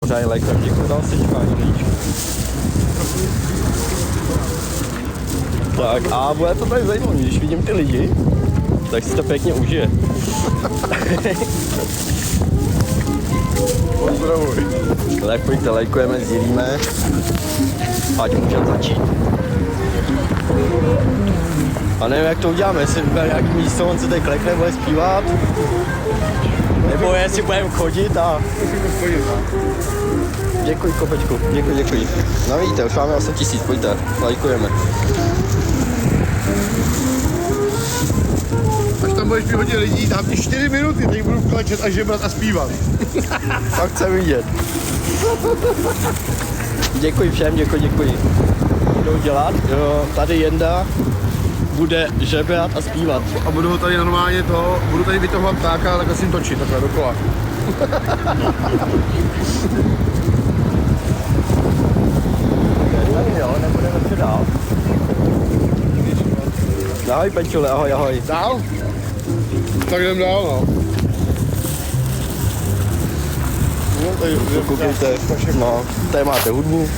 Pořádně lajkujem, děkuji za osečkání, lidičku. Tak a bude to tady zajímavé, když vidím ty lidi, tak si to pěkně užije. Pozdravuj. Tak pojďte, lajkujeme, sdílíme, ať můžeme začít. A nevím, jak to uděláme, jestli bude nějaký místo, on se tady klekne, bude zpívat, nebo jestli budeme chodit a... Děkuji, kopečku, děkuji. No vidíte, už máme 8 000, pojďte, lajkujeme. Až tam budeš mít hodně lidí, dám ti 4 minuty, teď budu klečet a žebrat a zpívat. Tak chce vidět. Děkuji všem, děkuji. Budou dělat, jo, tady Jenda bude žebrat a zpívat. A budu ho tady normálně budu tady vytahovat ptáka a takhle si točit, takhle dokola. Tady jo, nebudeme se dál. Ahoj Penčule, ahoj. Dál? Tak jdem dál, no. No, tady Koukejte, no, tady máte hudbu.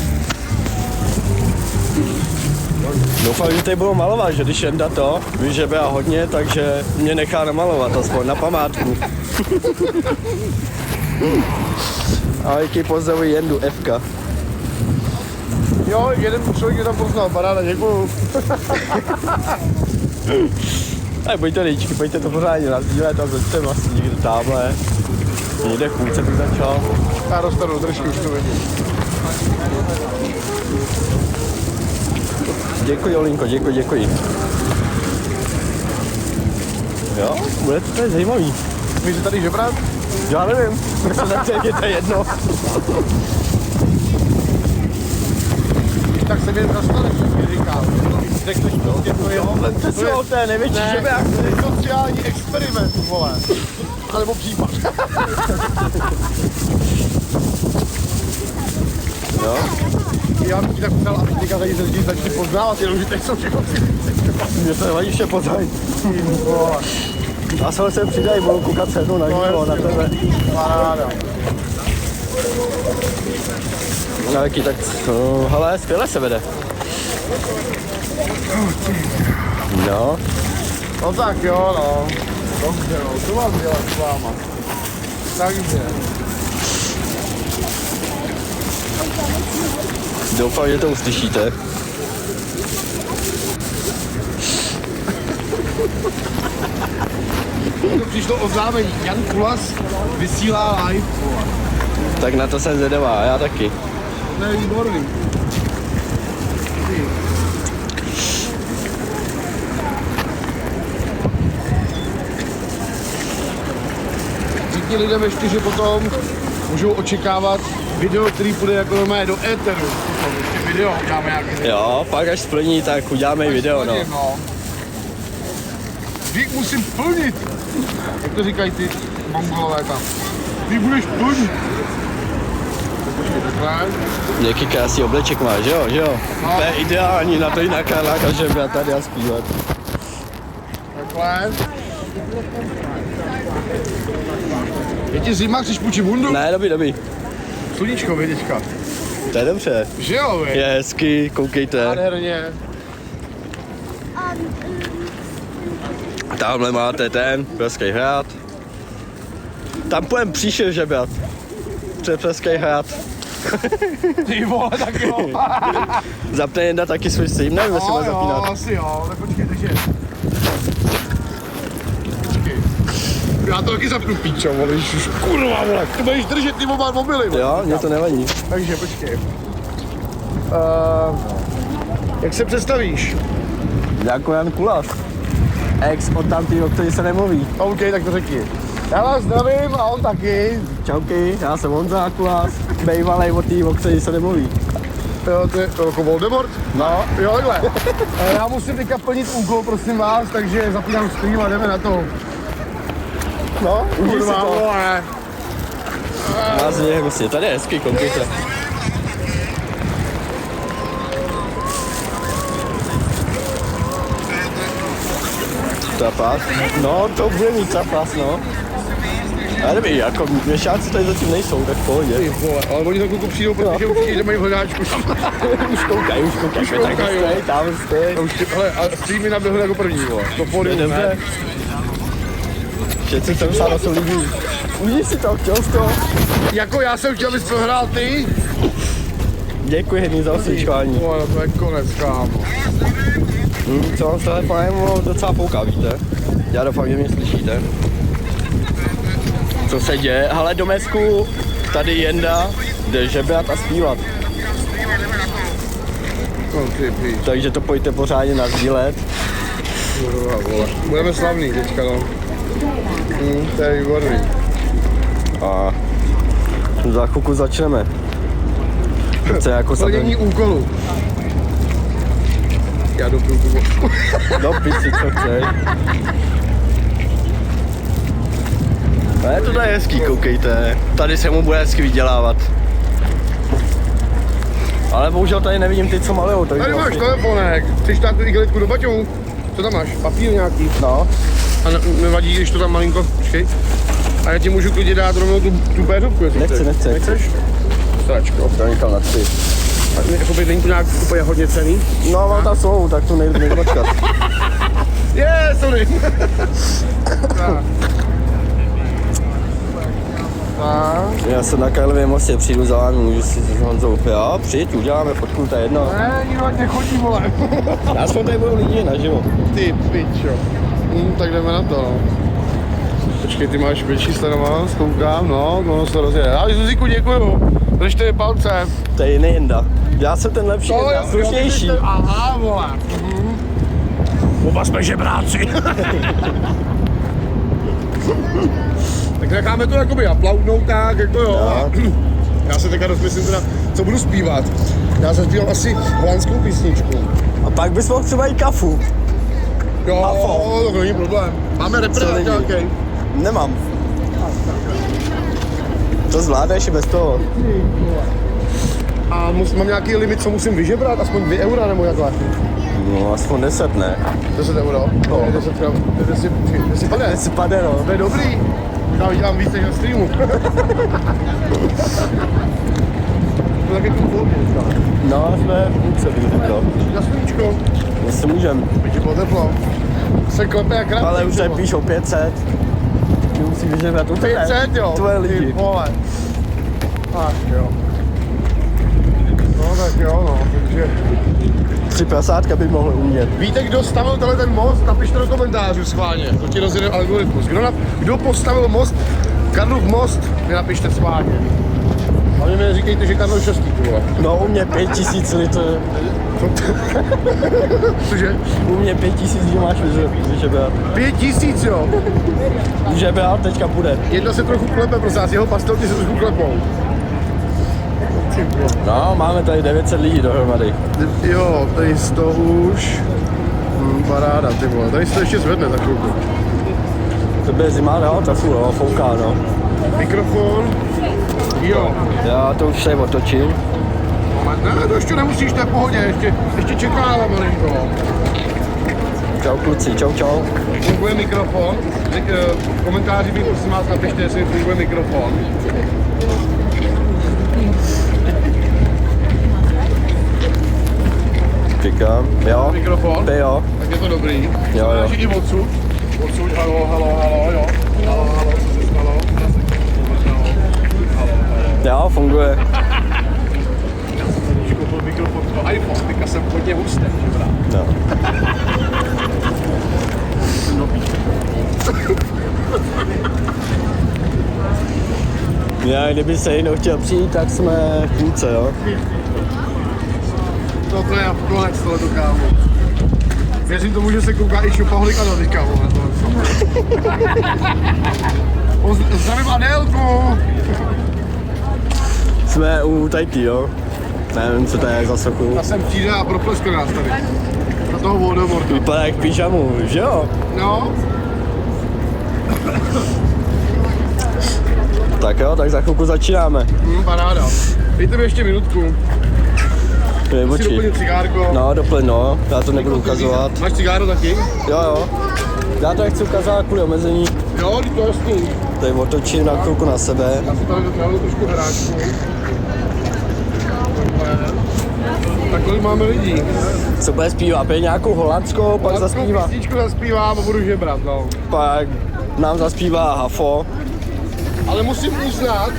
Doufám, že tady budou malovat, že když Jenda to vyžebá hodně, takže mě nechá namalovat, aspoň na památku. Ahojky, pozdravuji Jendu, Fka. Jo, jeden člověk je tam poznal, paráda, děkuju. Tak pojďte ličky, pojďte to pořádně nazdílet a začte vlastně někde tamhle. Někde v půlce bych začal. Já dostanu držku, už to vidím. Děkuji Olinko, děkuji. Jo, bude to tady zajímavý. Můžete tady žebrat? Já nevím, je to jedno. Tak se mě dostaneš, mi říkám. Řekneš prostě, to je... To je největší žebák. To je sociální experiment, vole. Alebo případ. Jo. Já bych ti tak ptal, aby teďka tady se lidi začali poznávat, jenomže teď jsou všechno Mě to nevadí vše pořád. A se přidají, budu koukat se jednou na živo, na tebe. Paráda. No jaký tak, hele, skvěle se vede. No. No tak jo, no. Dobře, no, co mám dělat s váma? Takže. Doufám, že to uslyšíte. To přišlo oznámení. Jan Kulas vysílá live. Tak na to jsem zvědavá, já taky. To je výborný. Řekni lidem ještě, že potom můžou očekávat video, který půjde jako normálně do éteru. Ještě video uděláme nějaké. Jo, pak až splní, tak uděláme i video, no. Vík musím plnit. Jak to říkají ty mongolové tam? Ty budeš plnit. Počkej, takhle. Jaký krásný obleček máš, jo? No. To je ideální na to i na Karláka, že byla tady a zpívat. Takhle. Je ti zima, chceš půjčit bundu? Ne, dobrý. Sluníčko, vy teďka. To je dobře. Že jo, vy? Je hezky, koukejte. Nádherně. Tamhle máte ten, Pražský hrad. Tam půjdem příště žebrat. Před Pražský hrad. Ty vole, tak jo. Zapne Jenda taky svůj stream, nevím, jestli bude zapínat. Jo, asi jo, tak počkej, takže. Počkej. Já to taky zapnu píčo, vole, už kurva, vole. Ty budeš držet ty oba mobily, vole. Jo, mě to nevadí. Takže počkej. Jak se představíš? Jako Jan Kulas. Ex od tamtýho, který se nemluví. OK, tak to řekni. Já vás zdravím a on taky. Čauky, já jsem Honza Kulas, bejvalej od tý, o který se nemluví. Jo, to je jako Voldemort? No, Jo, takhle. Já musím teďka plnit úkol, prosím vás, takže zapínám stream a jdeme na to. no, užij si Kurva, to. vole. Má z něj hnusně, tady je hezký, koukejte. Trapas? No, to bude mít trapas, no. Já nevím, jako měšáci tady zatím nejsou, tak v pohodě. Ty vole, ale oni za chvilku přijdou, protože už že mají hledáčku. Už koukají, Už tak koukají, jo. stej, tam stej. A už hele, a streamy naběhly jako první, vole. To pódium, Dobře. ne? Všetci jsem sám se líbí. Užij si to, chtěl jsi to. Jako já jsem chtěl, abys prohrál ty. Děkuji Hedný za osvědčování. Vole, to je konec, kámo. Co vám s telefonem docela fouká, víte? Já doufám, že mě slyšíte. Co se děje? Hele, do Mesku, tady Jenda jde žebrat a zpívat. No ty píš. Takže to pojďte pořádně nasdílet. Kurva, vole. Budeme slavný teďka, no. To je výborný. A za chvilku začneme. To chce jako Plnění úkolu. Já dopiju tu vodku. Dopij si, co chceš. A je to tady hezký, koukejte. Tady se mu bude hezky vydělávat. Ale bohužel tady nevidím ty, co malujou. Tady máš telefonek. Chceš dát tu igelitku do baťohu? Co tam máš? Papír nějaký? No. A nevadí, když to tam malinko, počkej. A já ti můžu klidně dát rovnou tu béřovku, jestli chceš. Nechceš? Sračko. To nechal na 3. Jakoby není to nějak úplně hodně cený? No, mám tam svou, tak tu nejdu počkat. Sorry. Tak. Já se na Karlově mostě přijdu za vámi, můžu si s Honzou. Jo, přijď, uděláme fotku, to je jedno. Ne, nikdo ať nechodí, vole. Aspoň tady budou lidi naživo. Ty pičo. Tak jdeme na to, no. Počkej, ty máš větší sledovat, koukám, no, ono se to rozjede. Ale Zuzíku, děkuju. Držte mi palce. To je jiný Jenda. Já jsem ten lepší, já slušnější. Aha, vole. Oba jsme žebráci. Tak necháme to jakoby aplaudnout tak, jako jo. Já se teďka rozmyslím teda, co budu zpívat. Já zaspívám asi holandskou písničku. A pak bys mohl třeba i kafu. Jo, to není problém. Máme reprezent nějaký. Nemám. To zvládneš i bez toho. A mám nějaký limit, co musím vyžebrat? Aspoň 2 eura nebo jakhle? No, aspoň 10, ne? 10 euro? No, 10 pade. 10 pade, no. To je dobrý. Já vydělám víc než na streamu. To tak jako pohodě. No, jsme v půlce, bych řekl. Na sluníčko. Jestli můžem. By ti bylo teplo. Se klepe jak rád. Ale už tady píšou 500. Ty musí vyžebrat úplně 500, jo. tvoje lidi. Ty vole. Ach jo. No tak jo, no, takže... 3 prasátka by mohli umět. Víte, kdo stavil tenhle ten most? Napište do komentářů schválně. To ti rozjede algoritmus. Kdo postavil most? Karlův most? Mi napište schválně. A mě neříkejte, že Karlo 6. No, u mě 5000 litrů. Cože? U mě 5000, že máš vyžebrat. 5000, jo. Vyžebrat, teďka bude. Jedna se trochu klepe, prosím vás, jeho pastelky se trochu klepou. No, máme tady 900 lidí dohromady. Jo, tady z toho už... paráda, ty vole. Tady se to ještě zvedne za chvilku. To bude zima, no, trafu, no, fouká, no. Mikrofon. Jo. Já to už se otočím. Ne, to ještě nemusíš, to je v pohodě, ještě čekáme malinko. Čau kluci, čau. Funguje mikrofon? V komentáři mi prosím vás napište, jestli funguje mikrofon. Říkám, jo. Mikrofon? Ty jo. Tak je to dobrý. Jo. I odsud. Odsud, halo, jo. Halo, co se stalo? Jo, funguje. Koupil mikrofon pro iPhone, teďka jsem hodně hustý, že No. Já, kdyby se jinou chtěl přijít, tak jsme v půlce, jo. To je konec tohleto, kámo. Věřím tomu, že se kouká i šupaholika do teďka, vole. Zdravím Adélku! Jsme u Tajky, jo. Nevím, co to je za sochu. Já jsem přijde a proplesko nás tady. Pro toho Voldemorta. Vypadá jak v pyžamu, že jo? No. Tak jo, tak za chvilku začínáme. Paráda. Dejte mi ještě minutku. Musí doplnit cigárko. No, doplň, no. Já to nebudu ukazovat. Máš cigáro taky? Jo. Já to nechci ukazovat kvůli omezení. Jo, to je jasný. Tady otočím na chvilku na sebe. Já jsem tady dotáhl trošku hráčku. Tak kolik máme lidí? Co bude zpívat? Pět nějakou holandskou, pak zaspívá. Písničku zaspívám a budu žebrat, no. Pak nám zaspívá Hafo. Ale musím uznat,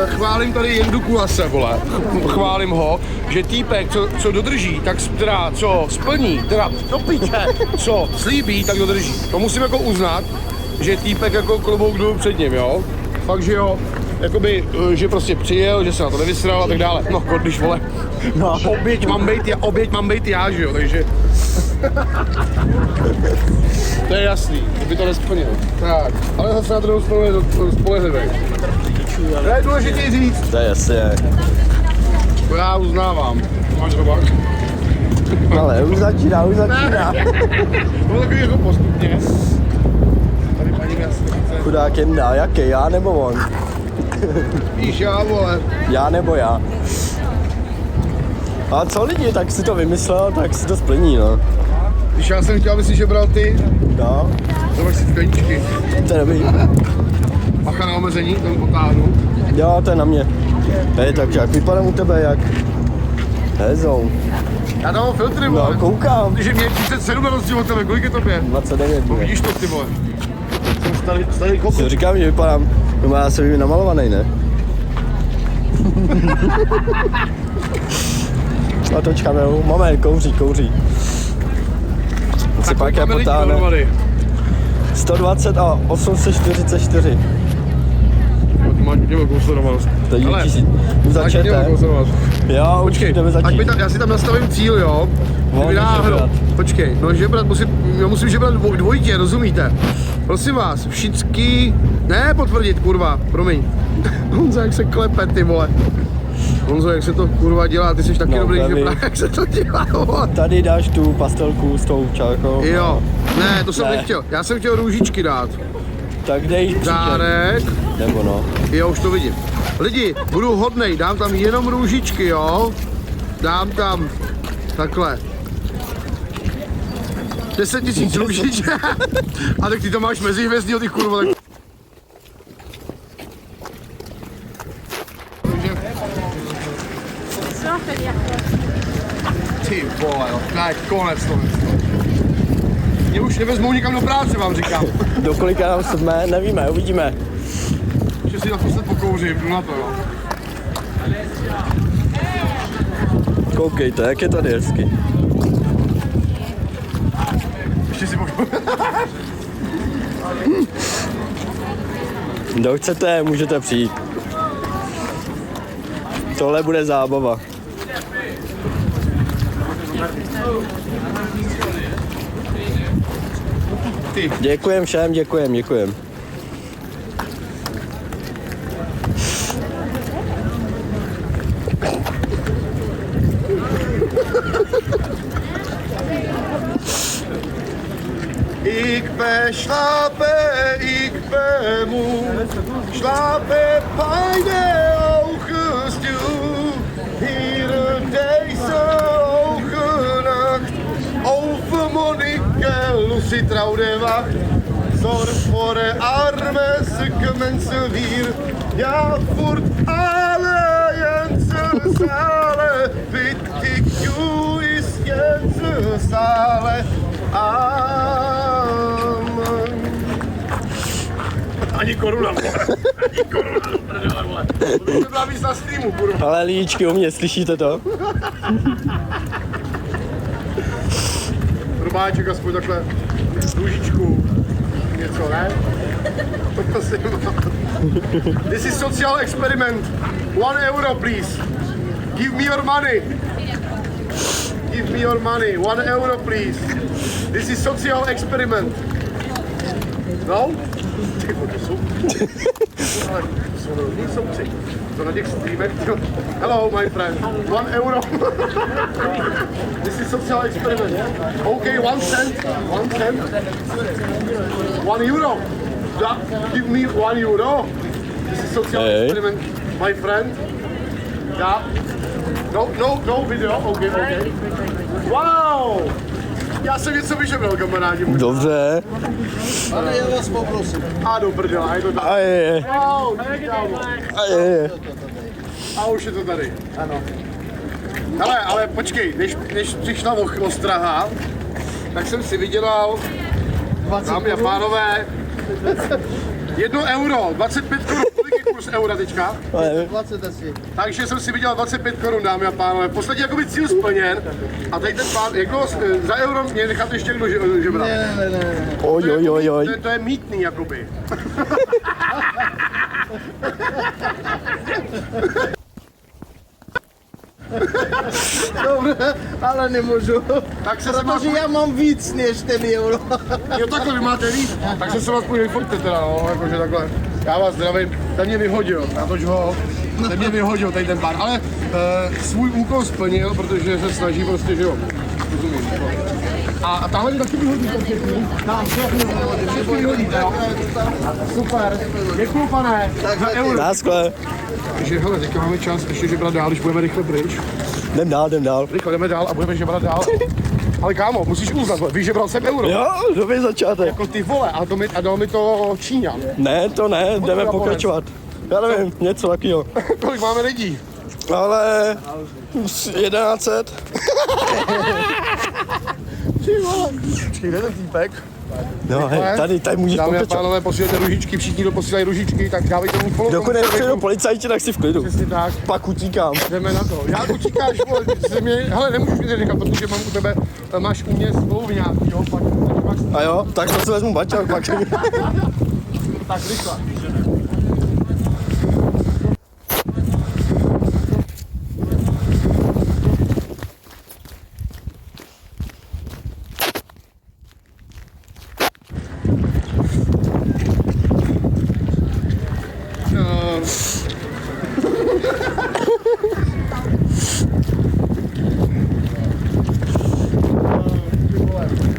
chválím tady Jendu Kulase, vole. Chválím ho, že týpek, co dodrží, tak teda, co splní, teda do piče, co slíbí, tak dodrží. To musím jako uznat, že týpek jako klobouk dolů před ním, jo. Fakt, že jo, jakoby, že prostě přijel, že se na to nevysral a tak dále. No, když vole, No. oběť mám být já, že jo, takže... To je jasný, by to nesplnil. Tak, ale zase na druhou stranu je spolehlivý. To je důležitý říct. To je jasně. To já uznávám. Máš robák? Ale už začíná. No takový jako postupně. Tady paní jasnice. Chudák Jenda, jaký? Já nebo on? Víš, já vole. Já nebo já? A co lidi, tak si to vymyslel, tak si to splní, no. Když já jsem chtěl, aby si žebral ty, No, zobač si peničky. to je dobrý. Bacha na omezení, ten potáhnu. Jo, to je na mě. Hej, tak jak vypadám u tebe, jak? Hezou. Já tam mám filtry, No, vole. koukám. Když je mě 37 na rozdíl od tebe, kolik je tobě? 29 No bude. vidíš to, ty vole. Jsem starý kokot. Si říkám, že vypadám, no já jsem namalovaný, ne? A toč kameru, moment, kouří. Si pak je máme lidí potáhne. dohromady? 120 a 844. Ty máš hodně velkou sledovanost. To je Hele, 1000. Už máš hodně začnete? velkou sledovanost. Jo, už Počkej, jdeme ať začít. mi tam, já si tam nastavím cíl, jo? Volný Kdyby náhodou. žebrat. Počkej, no žebrat, musím žebrat dvojitě, rozumíte? Prosím vás, všichni, ne potvrdit, kurva, promiň. Honzo, jak se klepe, ty vole. Honzo, jak se to kurva dělá, ty jsi taky No, dobrý baví. žebrat, jak se to dělá, vole. Tady dáš tu pastelku s tou čárkou. Jo, ne, to jsem Ne. nechtěl, já jsem chtěl růžičky dát. Tak dej příště. Dárek, Nebo no. jo, už to vidím. Lidi, budu hodnej, dám tam jenom růžičky, jo? Dám tam, takhle. 10 000 růžiček. A tak ty to máš mezihvězdního, ty kurva, tak... Ty vole, no, ne, konec to. Mě už nevezmou nikam do práce, vám říkám. Do kolika nám jsme, nevíme, uvidíme. Že si naposled pokouřím, jdu na to, jo. Koukejte, jak je tady hezky. Ještě si pokouřím. Kdo chcete, můžete přijít. Tohle bude zábava. Ty. Děkujem všem, děkujem. Ik ben slapen, ik ben moe. Slapen bij de ogen stil. Hier in deze ogennacht. Over Monique, Lucy trouwde wacht. Zorg voor de arme, zieke mensen hier. Ja, voor alle Jensen zalen. Weet ik, jou is Jensen zalen. Amen. Ani koruna, vole. Ani koruna, vole. To byla víc na streamu, kurva. Ale lidičky u mě, slyšíte to? Rubáček aspoň takhle růžičku. Něco, ne? To prosím. This is social experiment. 1 euro, please. Give me your money. Give me your money. 1 euro, please. This is social experiment. No? Ty vole, to jsou... Ale to jsou rovní souci. To na těch streamech. Hello, my friend. 1 euro. This is social experiment. Okay, 1 cent. 1 cent. 1 euro. Yeah, give me 1 euro. This is social Hey. experiment, my friend. Yeah. No video. Okay. Wow. Já jsem něco vyžebral, kamarádi. Dobře. Ale já vás poprosím. A do prdela, je to tady. A je. A je. A už je to tady. Ano. Hele, ale počkej, než přišla ostraha, tak jsem si vydělal, dámy a pánové, 1 euro, 25 korun, kolik je kurz eura teďka? 20 asi. Takže jsem si vydělal 25 korun, dámy a pánové. V podstatě jakoby cíl splněn. A tady ten pán, jak dlouho, za euro mě nechat ještě někdo žebrat. Ne. Oj. To je mýtný, jakoby. Dobré, ale nemůžu. Tak se Protože já mám víc než ten euro. Jo, takhle vy máte víc. Tak se vás půjde vyfoťte teda, no, jakože takhle. Já vás zdravím, ten mě vyhodil, natož ho, ten mě vyhodil, tady ten pán, ale svůj úkol splnil, protože se snaží prostě, že jo, rozumím. No. A tamhle taky vyhodí, tam všechny vyhodíte, jo. Super, děkuju pane, za euro. Náskle. Takže hele, teďka máme čas ještě žebrat dál, když budeme rychle pryč. Jdem dál. Rychle jdeme dál a budeme žebrat dál. Ale kámo, musíš uznat, vyžebral jsem euro. Jo, dobrý začátek. Jako ty vole, a dal mi to Číňan. Ne, to ne, jdeme Japonec. pokračovat. Já nevím, něco takového. Kolik máme lidí? Ale 1100. Ty vole. Počkej, kde ten týpek? No, hej, tady můžeš Dámy a pokračovat. pánové, posílejte ružičky, všichni, kdo posílají ružičky, tak dávejte mu follow. Dokud nepřijdou policajti, tak si v klidu. Přesně tak, Pak utíkám. jdeme na to. Já utíkáš, vole, hele, nemůžu mě nechat, protože mám u tebe, máš u mě spoluviňák, jo, pak A jo, tak to si vezmu baťák pak. tak rychle.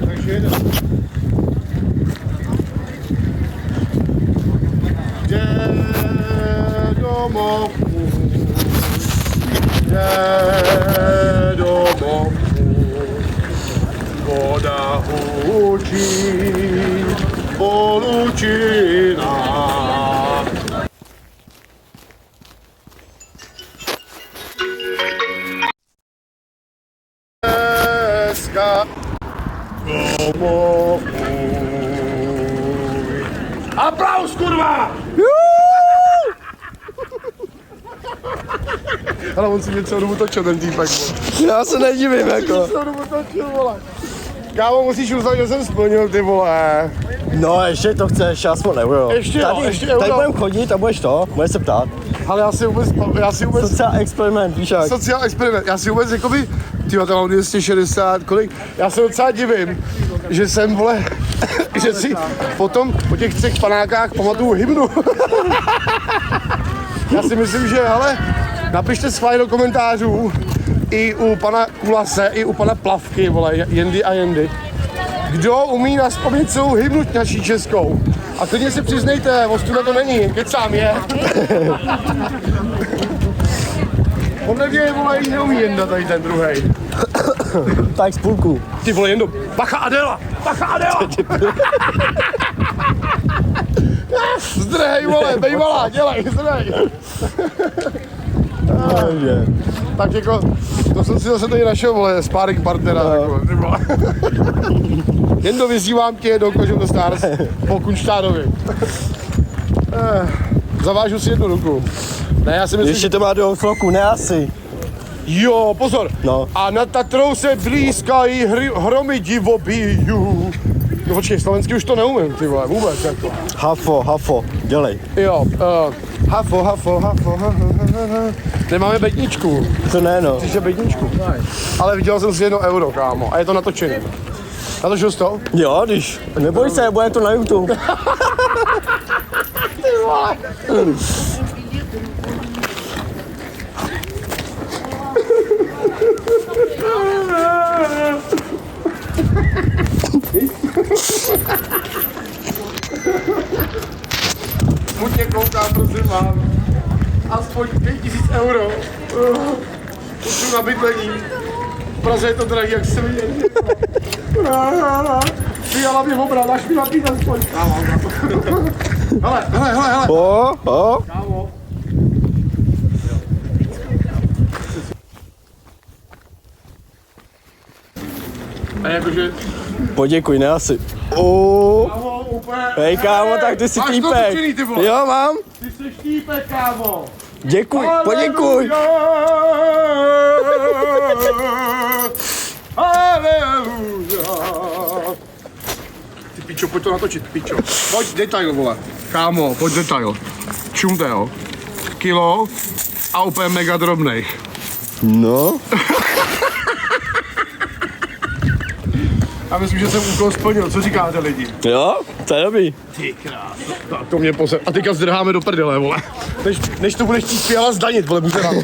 Takže jedeme. Jde domov, jde domov, voda hučí, polučina. Dneska domov můj. Aplaus, kurva! Ale on si mě celou dobu točil, ten týpek, vole. Já se nedivím, jako. Celou dobu točil, vole. Kámo, musíš uznat, že jsem splnil, ty vole. No, ještě to chceš, aspoň euro. Ještě jo, tady, ještě euro. Tady budeme chodit a budeš budeš se ptát. Ale já si vůbec Sociál experiment, víš jak. sociální experiment, já si vůbec jakoby, tyhle tam mám 260, kolik, já se docela divím, že jsem, vole, že si potom po těch 3 panákách pamatuju hymnu. Já si myslím, že, hele, napište schválně do komentářů, i u pana Kulase, i u pana Plavky, vole, Jendy a Jendy. Kdo umí nazpamět celou hymnu naší českou? A klidně si přiznejte, ostuda to není, kecám je. Podle mě, vole, jí neumí Jenda tady ten druhej. Tak z půlku. Ty vole, Jendo, Bacha Adela! Bacha Adela! Zdrhej, vole, bejvalá, dělej, zdrhej. Takže. Tak jako, to jsem si zase tady našel, vole, sparring partnera, jako, ty vole. Jendo, vyzývám tě do Clash of the Stars po Kunštárovi. Zavážu si jednu ruku. Ne, já si myslím, Ještě to má do floku, ne asi. jo, pozor. No. A nad Tatrou se blízkají hromy divobíjů. No počkej, slovensky už to neumím, ty vole, vůbec, jako. Hafo, dělej. Jo, hafo. Nemáme bedničku. To ne, no. Chceš bedničku? Ale viděl jsem si 1 euro, kámo, a je to natočený. Natočil jsi to? Jo, když. Neboj se, bude to na YouTube. Ty vole. Smutně koukám, prosím vás. Aspoň 5000 euro. Půjdu na bydlení. V Praze je to drahý, jak se vidět. Fiala mě obral, dáš mi napít aspoň. Hele. Kámo. A jakože... Poděkuj, ne asi. Kámo, úplně... Hej kámo, tak ty jsi Máš to týpek. točený, ty vole. Jo, mám. Ty jsi štípek, kámo. Děkuj, poděkuj. Haleluja. Ty pičo, pojď to natočit, pičo. Pojď detail, vole. Kámo, pojď detail. Čumte, jo. Kilo a úplně mega drobnej. No. Já myslím, že jsem úkol splnil. Co říkáte, lidi? Jo, to je dobrý. Ty krás, to mě pozer. A teďka zdrháme do prdele, vole. Než to budeš chtít Fiala zdanit, vole, může nám.